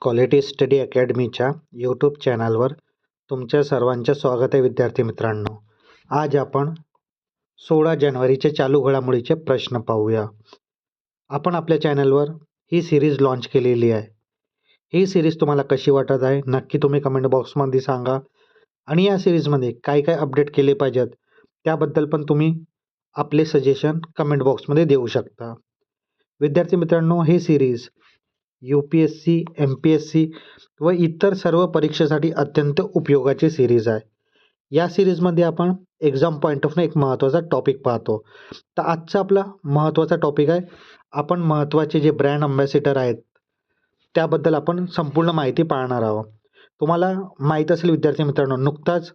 Quality study अकॅडमीच्या YouTube चॅनलवर तुमच्या सर्वांचे स्वागत आहे. विद्यार्थी मित्रांनो, आज आपण 16 जानेवारीचे चालू घडामोडीचे प्रश्न पाहूया. आपण आपल्या चॅनलवर ही सिरीज लॉन्च केलेली आहे. ही सिरीज तुम्हाला कशी वाटत आहे नक्की तुम्ही कमेंट बॉक्समध्ये सांगा. आणि या सिरीजमध्ये काय काय अपडेट केले पाहिजेत त्याबद्दल पण तुम्ही आपले सजेशन कमेंट बॉक्समध्ये देऊ शकता. विद्यार्थी मित्रांनो, ही सिरीज UPSC, MPSC व इतर सर्व परीक्षेसाठी अत्यंत उपयोगाची सिरीज आहे. या सिरीजमध्ये आपण एक्झाम पॉईंट ऑफ एक महत्त्वाचा टॉपिक पाहतो. तर आजचा आपला महत्त्वाचा टॉपिक आहे, आपण महत्त्वाचे जे ब्रँड अम्बॅसिडर आहेत त्याबद्दल आपण संपूर्ण माहिती पाहणार आहोत. तुम्हाला माहीत असेल विद्यार्थी मित्रांनो, नुकताच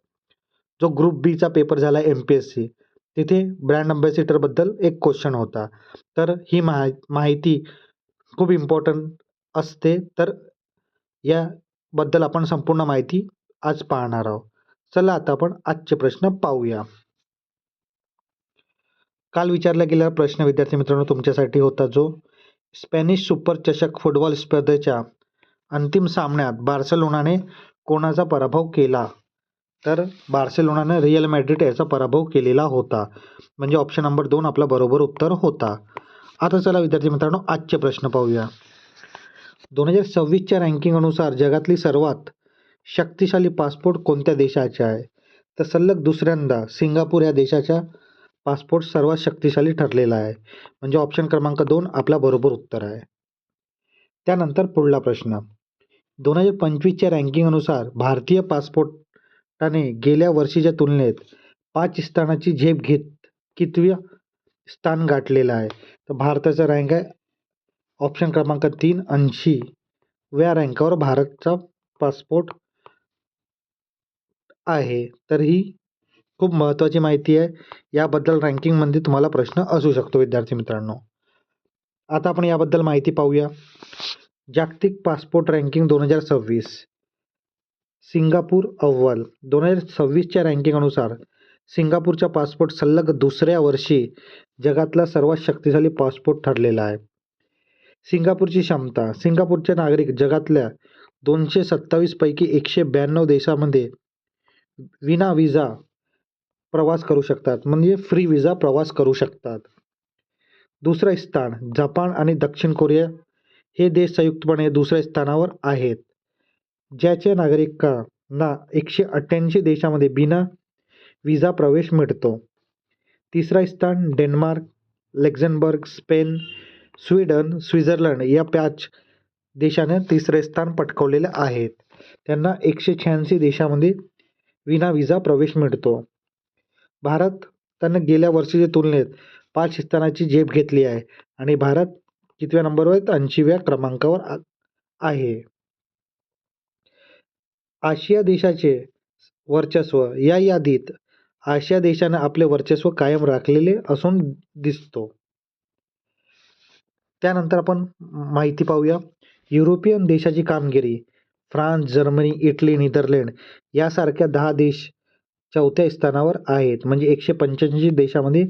जो ग्रुप बीचा पेपर झाला MPSC, तिथे ब्रँड अम्बॅसिडरबद्दल एक क्वेश्चन होता. तर ही माहिती खूप इम्पॉर्टंट असते. तर याबद्दल आपण संपूर्ण माहिती आज पाहणार आहोत. चला आता आपण आजचे प्रश्न पाहूया. काल विचारला गेलेला प्रश्न विद्यार्थी मित्रांनो तुमच्यासाठी होता, जो स्पॅनिश सुपर चषक फुटबॉल स्पर्धेच्या अंतिम सामन्यात बार्सेलोनाने कोणाचा पराभव केला? तर बार्सेलोनाने रिअल मॅड्रिड याचा पराभव केलेला होता. म्हणजे ऑप्शन नंबर 2 आपला बरोबर उत्तर होता. आता चला विद्यार्थी मित्रांनो आजचे प्रश्न पाहूया. 2026च्या रँकिंगनुसार जगातली सर्वात शक्तिशाली पासपोर्ट कोणत्या देशाचे आहे? तर सलग दुसऱ्यांदा सिंगापूर या देशाचा पासपोर्ट सर्वात शक्तिशाली ठरलेला आहे. म्हणजे ऑप्शन क्रमांक 2 आपला बरोबर उत्तर आहे. त्यानंतर पुढला प्रश्न, 2025च्या रँकिंगनुसार भारतीय पासपोर्टाने गेल्या वर्षीच्या तुलनेत पाकिस्तानाची झेप घेत कितव्या स्थान गाठलेलं आहे? तर भारताचा रँक आहे ऑप्शन क्रमांक 3 80व्या रँकावर भारतचा पासपोर्ट आहे. तर ही खूप महत्त्वाची माहिती आहे. याबद्दल रँकिंगमध्ये तुम्हाला प्रश्न असू शकतो विद्यार्थी मित्रांनो. आता आपण याबद्दल माहिती पाहूया. जागतिक पासपोर्ट रँकिंग 2026, सिंगापूर अव्वल. 2026च्या रँकिंगनुसार सिंगापूरचा पासपोर्ट सलग दुसऱ्या वर्षी जगातला सर्वात शक्तिशाली पासपोर्ट ठरलेला आहे. सिंगापूरची क्षमता, सिंगापूरचे नागरिक जगातल्या 227 पैकी 192 देशामध्ये विना विजा प्रवास करू शकतात. म्हणजे फ्री विजा प्रवास करू शकतात. दुसरे स्थान, जपान आणि दक्षिण कोरिया हे देश संयुक्तपणे दुसऱ्या स्थानावर आहेत, ज्याच्या नागरिकांना 188 देशामध्ये बिना विजा प्रवेश मिळतो. तिसरा स्थान, Denmark, Luxembourg, Spain, Sweden, Switzerland या 5 देशाने तिसरे स्थान पटकावलेले आहेत. त्यांना 186 देशामध्ये विना विजा प्रवेश मिळतो. भारताने गेल्या वर्षीच्या तुलनेत 5 स्थानाची झेप घेतली आहे आणि भारत कितव्या नंबरवर? 80व्या क्रमांकावर आहे. आशिया देशाचे वर्चस्व, या यादीत आशिया देशाने आपले वर्चस्व कायम राखलेले असून दिसतो. त्यानंतर आपण माहिती पाहूया. युरोपियन देशाची कामगिरी, फ्रान्स, जर्मनी, इटली, नेदरलँड यासारख्या 10 देश चौथ्या स्थानावर आहेत. म्हणजे 185 देशामध्ये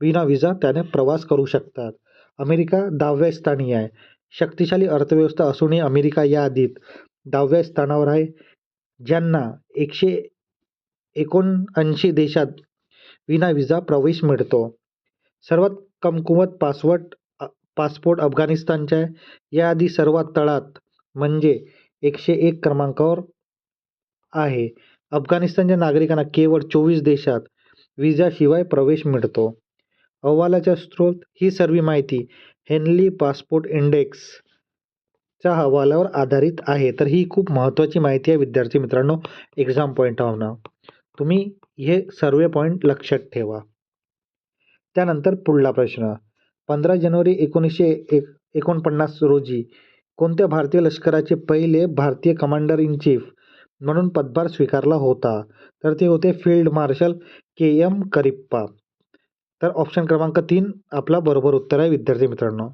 विना विजा त्याने प्रवास करू शकतात. अमेरिका 10व्या स्थानी आहे. शक्तिशाली अर्थव्यवस्था असूनही अमेरिका या यादीत 10व्या स्थानावर आहे, ज्यांना 179 देशात विना विजा प्रवेश मिळतो. सर्वात कमकुवत पासपोर्ट अफगाणिस्तानचा आहे. याआधी सर्वात तळात म्हणजे 101 क्रमांकावर आहे. अफगाणिस्तानच्या नागरिकांना केवळ 24 देशात विजाशिवाय प्रवेश मिळतो. अहवालाचा स्रोत, ही सर्व माहिती हेनली पासपोर्ट इंडेक्सच्या अहवालावर आधारित आहे. तर ही खूप महत्त्वाची माहिती आहे विद्यार्थी मित्रांनो, एक्झाम पॉईंट ऑफ ना तुम्ही हे सर्व पॉईंट लक्षात ठेवा. त्यानंतर पुढला प्रश्न, 15 जानेवारी 1949 रोजी कोणत्या भारतीय लष्कराचे पहिले भारतीय कमांडर इन चीफ म्हणून पदभार स्वीकारला होता? तर ते होते फील्ड मार्शल KM करिप्पा. तर ऑप्शन क्रमांक 3 आपला बरोबर उत्तर आहे विद्यार्थी मित्रांनो.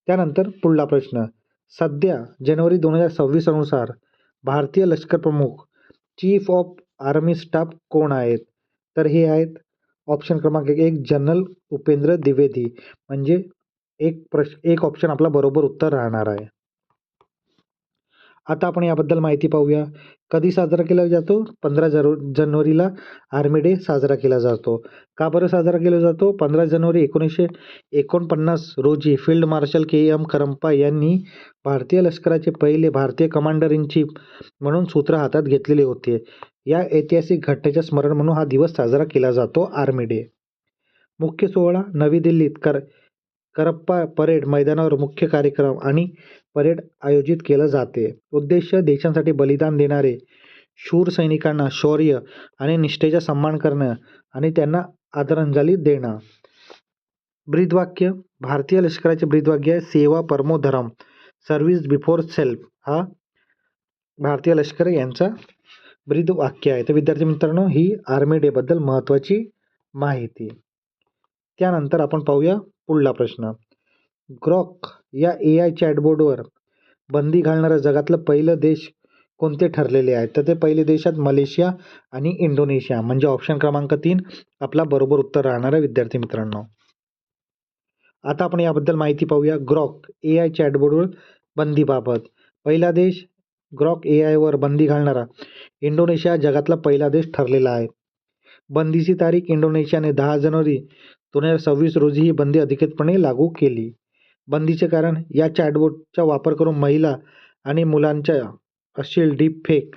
त्यानंतर पुढला प्रश्न, सध्या जानेवारी 2026 अनुसार भारतीय लष्कर प्रमुख चीफ ऑफ आर्मी स्टाफ कोण आहेत? तर हे आहेत ऑप्शन क्रमांक 1 जनरल उपेंद्र द्विवेदी. म्हणजे एक ऑप्शन आपला बरोबर उत्तर राहणार आहे. आता आपण याबद्दल माहिती पाहूया. कधी साजरा केला जातो? 15 जानेवारीला आर्मी डे साजरा केला जातो. का बरं साजरा केला जातो? 15 जानेवारी 1949 रोजी फील्ड मार्शल के.एम. करप्पा यांनी भारतीय लष्कराचे पहिले भारतीय कमांडर इन चीफ म्हणून सूत्र हातात घेतलेले होते. या ऐतिहासिक घटनेचे स्मरण म्हणून हा दिवस साजरा केला जातो, आर्मी डे. मुख्य सोहळा नवी दिल्लीत करप्पा परेड मैदानावर मुख्य कार्यक्रम आणि परेड आयोजित केलं जाते. उद्देश देशासाठी बलिदान देणारे शूर सैनिकांना शौर्य आणि निष्ठेचा सन्मान करणं आणि त्यांना आदरांजली देणं. ब्रीदवाक्य भारतीय लष्कराचे ब्रीदवाक्य आहे सेवा परमो धर्म, सर्व्हिस बिफोर सेल्फ. हा भारतीय लष्कर यांचा ब्रीदवाक्य आहे. तर विद्यार्थी मित्रांनो, ही आर्मी डे बद्दल महत्त्वाची माहिती. त्यानंतर आपण पाहूया पुढला प्रश्न. ग्रॉक या AI चॅटबोर्डवर बंदी घालणारा जगातलं पहिलं देश कोणते ठरलेले आहे? तर ते पहिले देशात मलेशिया आणि इंडोनेशिया. म्हणजे ऑप्शन क्रमांक 3 आपला बरोबर उत्तर राहणार आहे विद्यार्थी मित्रांनो. आता आपण याबद्दल माहिती पाहूया. Grok AI चॅटबोर्डवर बंदीबाबत. पहिला देश ग्रॉक AI वर बंदी घालणारा इंडोनेशिया जगातला पहिला देश ठरलेला आहे. बंदीची तारीख इंडोनेशियाने 10 जानेवारी 2026 रोजी ही बंदी अधिकृतपणे लागू केली. बंदीचे कारण या चॅटबोटचा वापर करून महिला आणि मुलांच्या अश्लील डीपफेक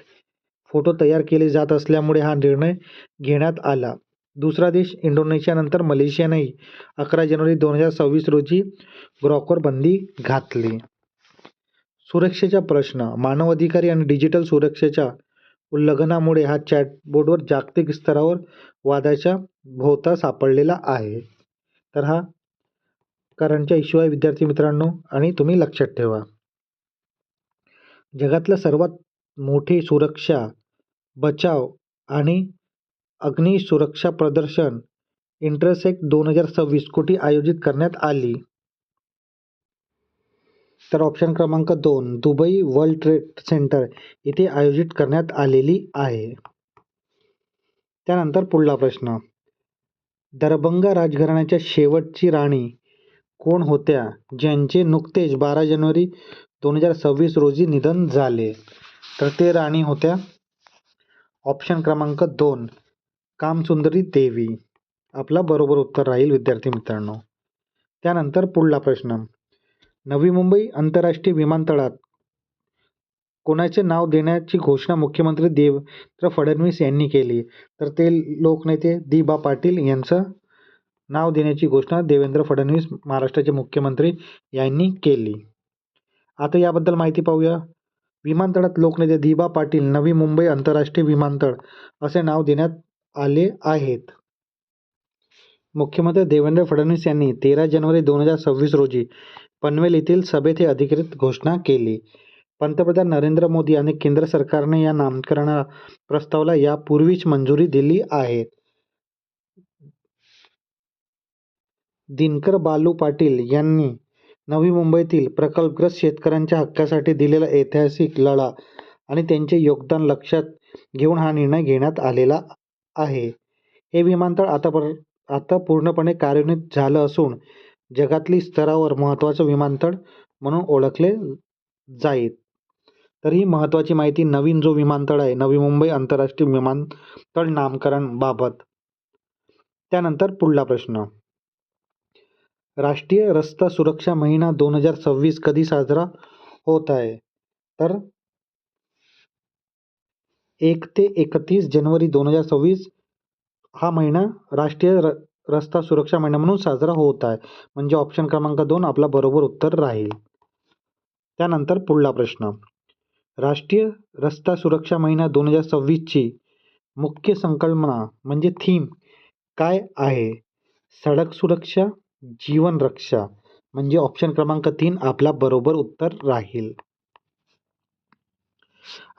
फोटो तयार केले जात असल्यामुळे हा निर्णय घेण्यात आला. दुसरा देश इंडोनेशियानंतर मलेशियानेही 11 जानेवारी 2026 रोजी ग्रॉकवर बंदी घातली. सुरक्षेचा प्रश्न. मानवाधिकार आणि डिजिटल सुरक्षेच्या उल्लंघनामुळे हा चॅटबोर्डवर जागतिक स्तरावर वादाच्या भोवता सापडलेला आहे. तर हा करंटचा इश्यू आहे विद्यार्थी मित्रांनो, आणि तुम्ही लक्षात ठेवा. जगातलं सर्वात मोठे सुरक्षा, बचाव आणि अग्नी सुरक्षा प्रदर्शन इंटरसेक्ट 2026 कुठे आयोजित करण्यात आली? तर ऑप्शन क्रमांक 2 दुबई वर्ल्ड ट्रेड सेंटर इथे आयोजित करण्यात आलेली आहे. त्यानंतर पुढला प्रश्न. दरभंगा राजघराण्याच्या शेवटची राणी कोण होत्या ज्यांचे नुकतेच 12 जानेवारी 2026 रोजी निधन झाले? तर ते राणी होत्या ऑप्शन क्रमांक 2 कामसुंदरी देवी. आपला बरोबर उत्तर राहील विद्यार्थी मित्रांनो. त्यानंतर पुढला प्रश्न. नवी मुंबई आंतरराष्ट्रीय विमानतळात कोणाचे नाव देण्याची घोषणा मुख्यमंत्री देवेंद्र फडणवीस यांनी केली? तर ते लोकनेते दी.बा. पाटील यांचं नाव देण्याची घोषणा देवेंद्र फडणवीस महाराष्ट्राचे मुख्यमंत्री यांनी केली. आता याबद्दल माहिती पाहूया. विमानतळात लोकनेते दी.बा. पाटील नवी मुंबई आंतरराष्ट्रीय विमानतळ असे नाव देण्यात आले आहेत. मुख्यमंत्री देवेंद्र फडणवीस यांनी 13 जानेवारी 2026 रोजी पनवेल येथील सभेत ही अधिकृत घोषणा केली. पंतप्रधान नरेंद्र मोदी आणि केंद्र सरकारने या नामकरण प्रस्तावाला यापूर्वीच मंजुरी दिली आहे. दिनकर बालू पाटील यांनी नवी मुंबईतील प्रकल्पग्रस्त शेतकऱ्यांच्या हक्कासाठी दिलेला ऐतिहासिक लढा आणि त्यांचे योगदान लक्षात घेऊन हा निर्णय घेण्यात आलेला आहे. हे विमानतळ आता पूर्णपणे कार्यान्वित झालं असून जगातील स्तरावर महत्त्वाचं विमानतळ म्हणून ओळखले जाईल. तर ही महत्त्वाची माहिती नवीन जो विमानतळ आहे नवी मुंबई आंतरराष्ट्रीय विमानतळ नामकरण बाबत. त्यानंतर पुढला प्रश्न. राष्ट्रीय रस्ता सुरक्षा महिना 2026 कधी साजरा होत आहे? तर 1 ते 31 जानेवारी 2026 हा महिना राष्ट्रीय रस्ता सुरक्षा महिना म्हणून साजरा होत आहे. म्हणजे ऑप्शन क्रमांक 2 आपला बरोबर उत्तर राहील. त्यानंतर पुढला प्रश्न. राष्ट्रीय रस्ता सुरक्षा महिना 2026 ची मुख्य संकल्पना म्हणजे थीम काय आहे? सडक सुरक्षा, जीवन रक्षा. म्हणजे ऑप्शन क्रमांक 3 आपला बरोबर उत्तर राहील.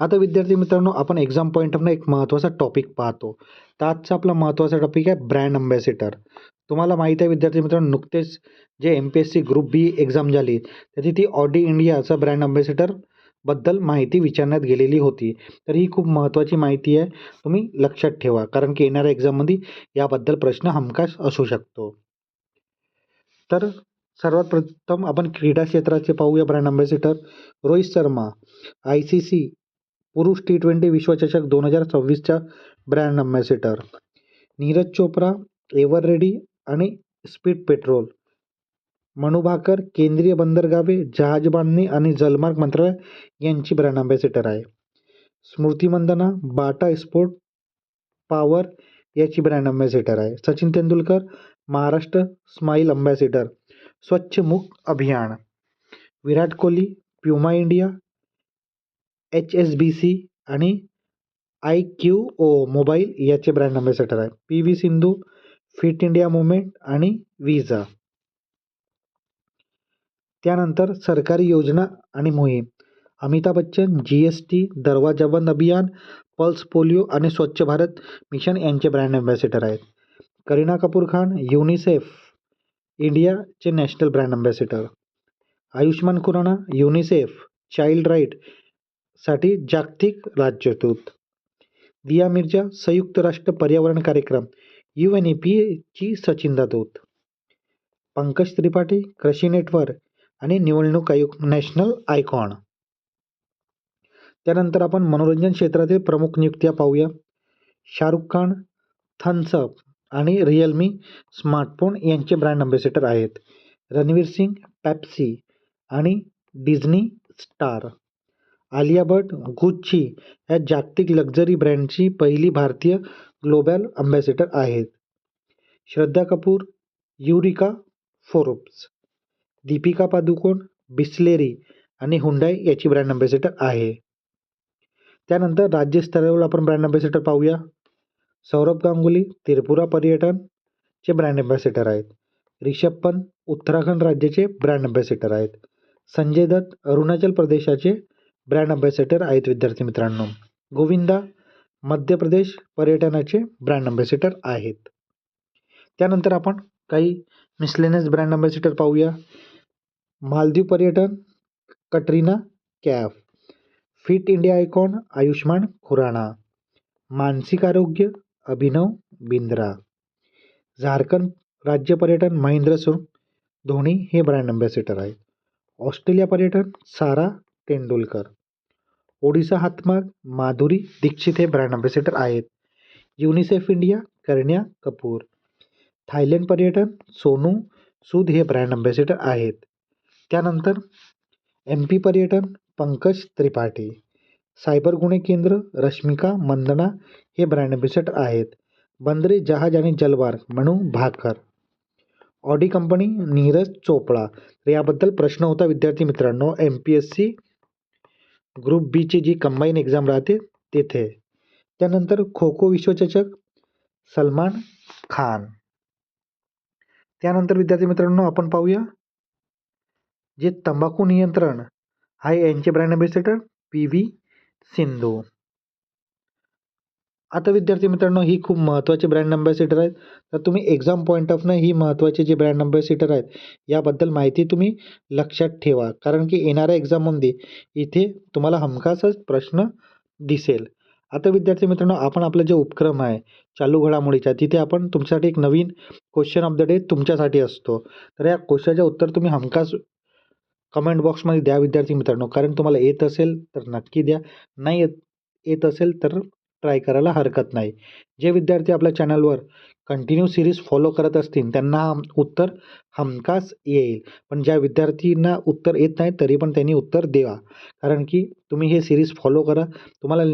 आता विद्यार्थी मित्रांनो, आपण एक्झाम पॉईंट ऑफ एक महत्त्वाचा टॉपिक पाहतो. तर आजचा आपला महत्त्वाचा टॉपिक आहे ब्रँड अम्बॅसिडर. तुम्हाला माहिती आहे विद्यार्थी मित्रांनो, नुकतेच जे MPSC ग्रुप बी एक्झाम झाली त्याची ती ऑडी इंडियाचा ब्रँड अम्बॅसिडर बद्दल माहिती विचारण्यात गेलेली होती. तर ही खूप महत्त्वाची माहिती आहे, तुम्ही लक्षात ठेवा, कारण की येणाऱ्या एक्झाममध्ये याबद्दल प्रश्न हमखास असू शकतो. तर सर्वात प्रथम आपण क्रीडा क्षेत्राचे पाहूया brand ambassador. Rohit Sharma ICC पुरुष T20 विश्वचषक 2026च्या brand ambassador. Neeraj Chopra ever ready आणि स्पीड पेट्रोल. मनू भाकर केंद्रीय बंदरगावे, जहाज बांधणी आणि जलमार्ग मंत्रालय यांची ब्रँड अँबॅसिडर आहे. Smriti Mandhana Bata sport power याची ब्रँड अँबॅसिडर आहे. सचिन तेंडुलकर महाराष्ट्र स्माईल अँबॅसिडर स्वच्छ मुख अभियान. Virat Kohli Puma India, HSBC आणि IQO मोबाईल याचे ब्रँड अँबॅसिडर आहे. PV Sindhu fit India movement आणि विजा. त्यानंतर सरकारी योजना आणि मोहीम. अमिताभ बच्चन GST, दरवाजा बंद अभियान, पल्स पोलिओ आणि स्वच्छ भारत मिशन यांचे ब्रँड अँबॅसिडर आहेत. करीना कपूर खान युनिसेफ इंडियाचे national brand ambassador. Ayushmann Khurrana UNICEF child right साठी जागतिक राज्यदूत. दिया मिर्जा संयुक्त राष्ट्र पर्यावरण कार्यक्रम UNEP ची सचिंदा दूत. पंकज त्रिपाठी कृषी नेटवर्क आणि निवडणूक आयोग नॅशनल आयकॉन. त्यानंतर आपण मनोरंजन क्षेत्रातील प्रमुख नियुक्त्या पाहूया. शाहरुख खान थम्सअप आणि रिअलमी स्मार्टफोन यांचे ब्रँड अँबॅसिडर आहेत. रणवीर सिंग पेप्सी आणि Disney star. Alia Bhatt Gucci या जागतिक लक्झरी ब्रँडची पहिली भारतीय ग्लोबल अँबॅसिडर आहेत. श्रद्धा कपूर युरिका फोर्ब्स. दीपिका पादुकोण बिस्लेरी आणि हुंडाई याची ब्रँड अँबॅसिडर आहे. त्यानंतर राज्यस्तरावर आपण ब्रँड अँबॅसिडर पाहूया. सौरभ गांगुली त्रिपुरा पर्यटनचे ब्रँड अँबॅसिडर आहेत. रिषभ पंत उत्तराखंड राज्याचे ब्रँड अँबॅसिडर आहेत. संजय दत्त अरुणाचल प्रदेशाचे ब्रँड अँबॅसिडर आहेत. विद्यार्थी मित्रांनो, गोविंदा मध्य प्रदेश पर्यटनाचे ब्रँड अँबॅसिडर आहेत. त्यानंतर आपण काही मिसलेनियस ब्रँड अँबॅसिडर पाहूया. मालदीव पर्यटन Katrina Kaif. Fit India icon Ayushmann Khurrana. मानसिक आरोग्य अभिनव बिंद्रा. झारखंड राज्य पर्यटन महेंद्र सिंह धोनी हे ब्रँड अँबॅसिडर आहेत. ऑस्ट्रेलिया पर्यटन सारा तेंडुलकर. ओडिसा हातमाग माधुरी दीक्षित हे ब्रँड अँबॅसिडर आहेत. UNICEF India Kareena Kapoor. Thailand पर्यटन सोनू सूद हे ब्रँड अँबॅसिडर आहेत. त्यानंतर MP पर्यटन पंकज त्रिपाठी. सायबर गुन्हे केंद्र रश्मिका मंदना हे ब्रँड अँबॅसिडर आहेत. बंदरे जहाज आणि जलमार्ग मनू भाकर. Audi company Neeraj Chopra. तर याबद्दल प्रश्न होता विद्यार्थी मित्रांनो MPSC ग्रुप B ची जी कंबाईन एक्झाम राहते तेथे. त्यानंतर खो खो विश्वचषक सलमान खान. त्यानंतर विद्यार्थी मित्रांनो आपण पाहूया जे तंबाखू नियंत्रण आहे यांचे ब्रँड अँबॅसिडर PV सिंधू. आता विद्यार्थी मित्रांनो ही खूप महत्त्वाचे ब्रँड अँबॅसिडर आहेत. तर तुम्ही एक्झाम पॉईंट ऑफ ही महत्त्वाचे जे ब्रँड अँबॅसिडर आहेत याबद्दल माहिती तुम्ही लक्षात ठेवा, कारण की येणाऱ्या एक्झाममध्ये इथे तुम्हाला हमखासच प्रश्न दिसेल. आता विद्यार्थी मित्रांनो आपण आपला जो उपक्रम आहे चालू घडामोडीचा तिथे आपण तुमच्यासाठी एक नवीन क्वेश्चन ऑफ द डे तुमच्यासाठी असतो. तर या क्वेश्चनचे उत्तर तुम्ही हमखास कमेंट बॉक्समध्ये द्या विद्यार्थी मित्रांनो, कारण तुम्हाला येत असेल तर नक्की द्या, नाही येत असेल तर ट्राय करायला हरकत नाही. जे विद्यार्थी आपल्या चॅनलवर कंटिन्यू सिरीज फॉलो करत असतील त्यांना उत्तर हमखास येईल. पण ज्या विद्यार्थ्यांना उत्तर येत नाही तरी पण त्यांनी उत्तर द्या, कारण की तुम्ही हे सिरीज फॉलो करा. तुम्हाला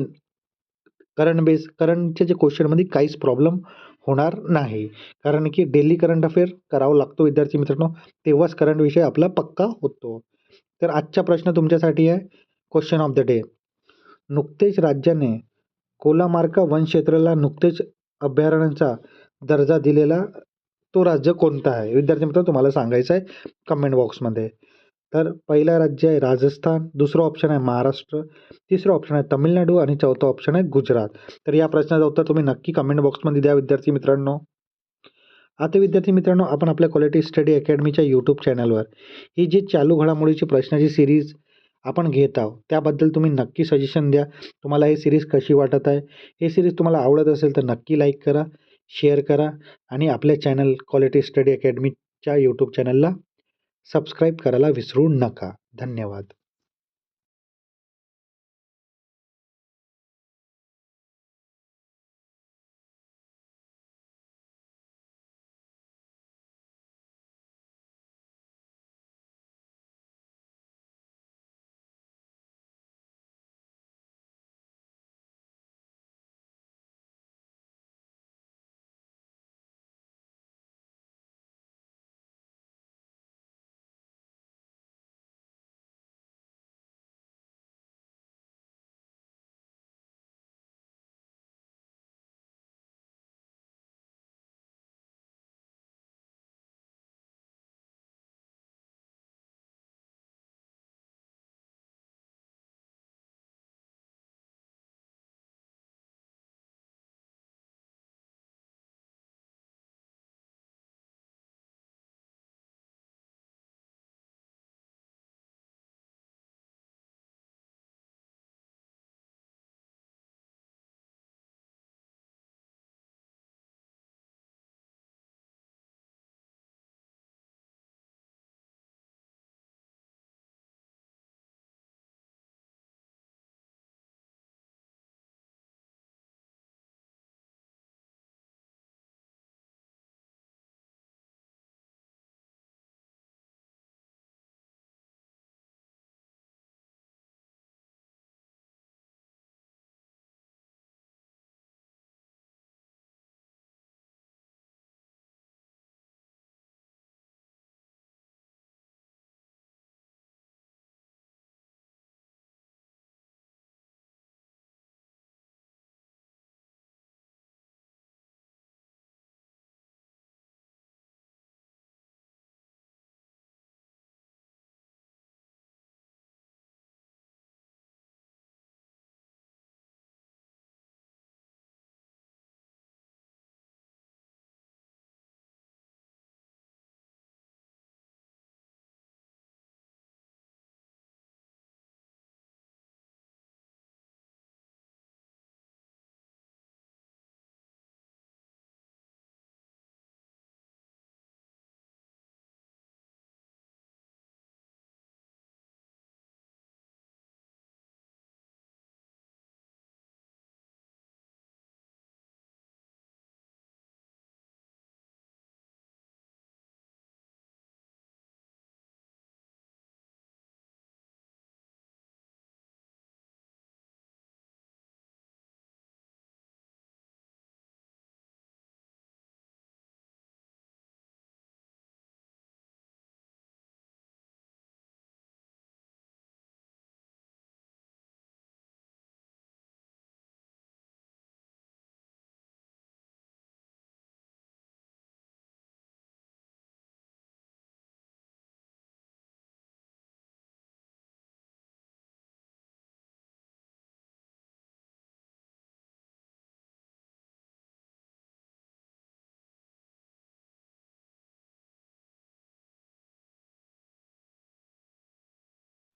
करंटचे जे क्वेश्चनमध्ये काहीच प्रॉब्लेम होणार नाही, कारण की डेली करंट अफेअर करावं लागतो विद्यार्थी मित्रांनो, तेव्हाच करंट विषय आपला पक्का होतो. तर आजचा प्रश्न तुमच्यासाठी आहे क्वेश्चन ऑफ द डे. नुकतेच राज्याने कोलामार्का वनक्षेत्राला नुकतेच अभयारण्याचा दर्जा दिलेला तो राज्य कोणता आहे विद्यार्थी मित्रांनो, तुम्हाला सांगायचं आहे कमेंट बॉक्समध्ये. तर पहिलं राज्य आहे राजस्थान, दुसरं ऑप्शन आहे महाराष्ट्र, तिसरं ऑप्शन आहे तमिळनाडू आणि चौथं ऑप्शन आहे गुजरात. तर या प्रश्नाचं उत्तर तुम्ही नक्की कमेंट बॉक्समध्ये द्या विद्यार्थी मित्रांनो. आता विद्यार्थी मित्रांनो आपण आपल्या क्वालिटी स्टडी अकॅडमीच्या यूट्यूब चॅनलवर ही जी चालू घडामोडीची प्रश्नाची सिरीज आपण घेत आहोत त्याबद्दल तुम्ही नक्की सजेशन द्या. तुम्हाला ही सिरीज कशी वाटत आहे. ही सिरीज तुम्हाला आवडत असेल तर नक्की लाईक करा, शेअर करा आणि आपल्या चॅनल क्वालिटी स्टडी अकॅडमीच्या यूट्यूब चॅनलला सबस्क्राईब करायला विसरू नका. धन्यवाद.